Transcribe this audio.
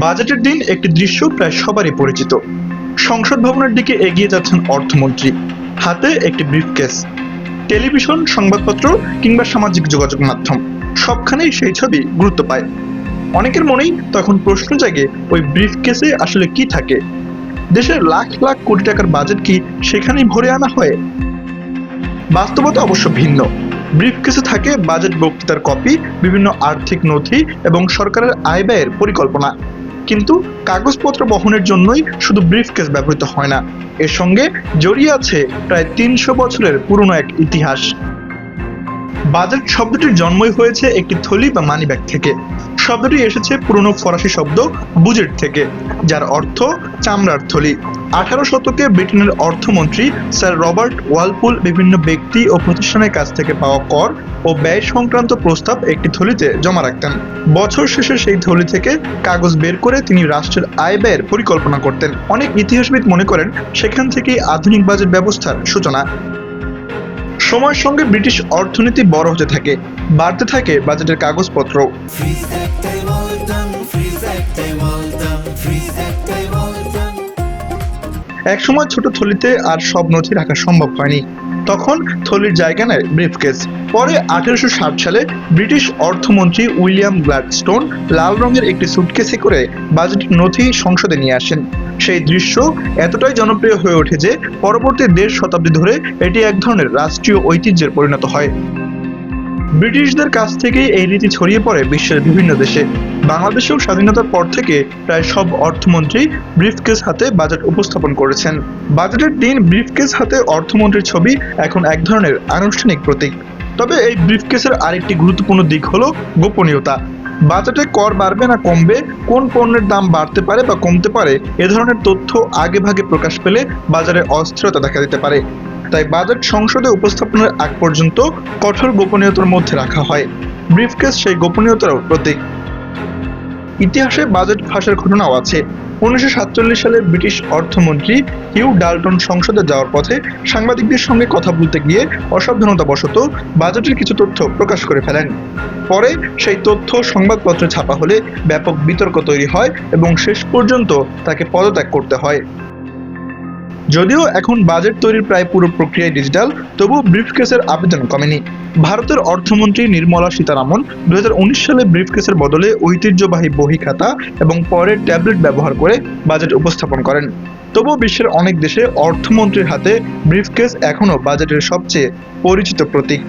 বাজেটের দিন একটি দৃশ্য প্রায় সবারই পরিচিত। সংসদ ভবনের দিকে এগিয়ে যাচ্ছেন অর্থমন্ত্রী, হাতে একটি ব্রিফকেস। টেলিভিশন, সংবাদপত্র কিংবা সামাজিক যোগাযোগ মাধ্যম সবখানেই সেই ছবি গুরুত্ব পায়। অনেকের মনেই তখন প্রশ্ন জাগে, ওই ব্রিফকেসে আসলে কি থাকে? দেশের লাখ লাখ কোটি টাকার বাজেট কি সেখানেই ভরে আনা হয়? বাস্তবতা অবশ্য ভিন্ন। ব্রিফকেসে থাকে বাজেট বক্তৃতার কপি, বিভিন্ন আর্থিক নথি এবং সরকারের আয় ব্যয়ের পরিকল্পনা। কিন্তু কাগজপত্র বহনের জন্যই শুধু ব্রিফকেস ব্যবহৃত হয় না, এর সঙ্গে জড়িয়ে আছে প্রায় ৩০০ বছরের পুরনো এক ইতিহাস। বাজেট শব্দটির জন্মই হয়েছে একটি থলি বা মানিব্যাগ থেকে। শব্দটি এসেছে পুরনো ফরাসি শব্দ বুজেট থেকে, যার অর্থ চামড়ার থলি। 18 শতকে ব্রিটেনের অর্থমন্ত্রী স্যার রবার্ট ওয়ালপুল বিভিন্ন ব্যক্তি ও প্রতিষ্ঠানের কাছ থেকে পাওয়া কর ও ব্যয় সংক্রান্ত প্রস্তাব একটি থলিতে জমা রাখতেন। বছর শেষে সেই থলি থেকে কাগজ বের করে তিনি রাষ্ট্রের আয় ব্যয়ের পরিকল্পনা করতেন। অনেক ইতিহাসবিদ মনে করেন সেখান থেকেই আধুনিক বাজেট ব্যবস্থার সূচনা। সময়ের সঙ্গে ব্রিটিশ অর্থনীতি বড় হতে থাকে, বাড়তে থাকে বাজেটের কাগজপত্র। একসময় ছোট থলিতে আর সব নথি রাখা সম্ভব হয়নি, তখন থলির জায়গা নেয় ব্রিফকেস। পরে 1860 সালে ব্রিটিশ অর্থমন্ত্রী উইলিয়াম গ্ল্যাডস্টোন লাল রঙের একটি সুটকেসে করে বাজেটের নথি সংসদে নিয়ে আসেন। সেই দৃশ্য এতটাই জনপ্রিয় হয়ে ওঠে যে পরবর্তী 1.5 শতাব্দী ধরে এটি এক ধরনের রাষ্ট্রীয় ঐতিহ্যের পরিণত হয়। ব্রিটিশদের কাছ থেকেই এই রীতি ছড়িয়ে পড়ে বিশ্বের বিভিন্ন দেশে। বাংলাদেশেও স্বাধীনতার পর থেকে প্রায় সব অর্থমন্ত্রী ব্রিফকেস হাতে বাজেট উপস্থাপন করেছেন। বাজেটের দিন ব্রিফকেস হাতে অর্থমন্ত্রীর ছবি এখন এক ধরনের আনুষ্ঠানিক প্রতীক। তবে এই ব্রিফকেসের আরেকটি গুরুত্বপূর্ণ দিক হলো গোপনীয়তা। বাজেটে কর বাড়বে না কমবে, কোন পণ্যের দাম বাড়তে পারে বা কমতে পারে, এ ধরনের তথ্য আগেভাগে প্রকাশ পেলে বাজারে অস্থিরতা দেখা দিতে পারে। তাই বাজেট সংসদে উপস্থাপনের আগ পর্যন্ত কঠোর গোপনীয়তার মধ্যে রাখা হয়। ব্রিফকেস সেই গোপনীয়তারও প্রতীক। ইতিহাসে বাজেট ফাঁসের ঘটনাও আছে। 1947 সালে ব্রিটিশ অর্থমন্ত্রী হিউ ডাল্টন সংসদে যাওয়ার পথে সাংবাদিকদের সঙ্গে কথা বলতে গিয়ে অসাবধানতাবশত বাজেটের কিছু তথ্য প্রকাশ করে ফেলেন। পরে সেই তথ্য সংবাদপত্রে ছাপা হলে ব্যাপক বিতর্ক তৈরি হয় এবং শেষ পর্যন্ত তাকে পদত্যাগ করতে হয়। যদিও এখন বাজেট তৈরির প্রায় পুরো প্রক্রিয়ায় ডিজিটাল, তবুও ব্রিফকেসের আবেদন কমেনি। ভারতের অর্থমন্ত্রী নির্মলা সীতারামন 2019 সালে ব্রিফকেসের বদলে ঐতিহ্যবাহী বহি খাতা এবং পরে ট্যাবলেট ব্যবহার করে বাজেট উপস্থাপন করেন। তবুও বিশ্বের অনেক দেশে অর্থমন্ত্রীর হাতে ব্রিফকেস এখনও বাজেটের সবচেয়ে পরিচিত প্রতীক।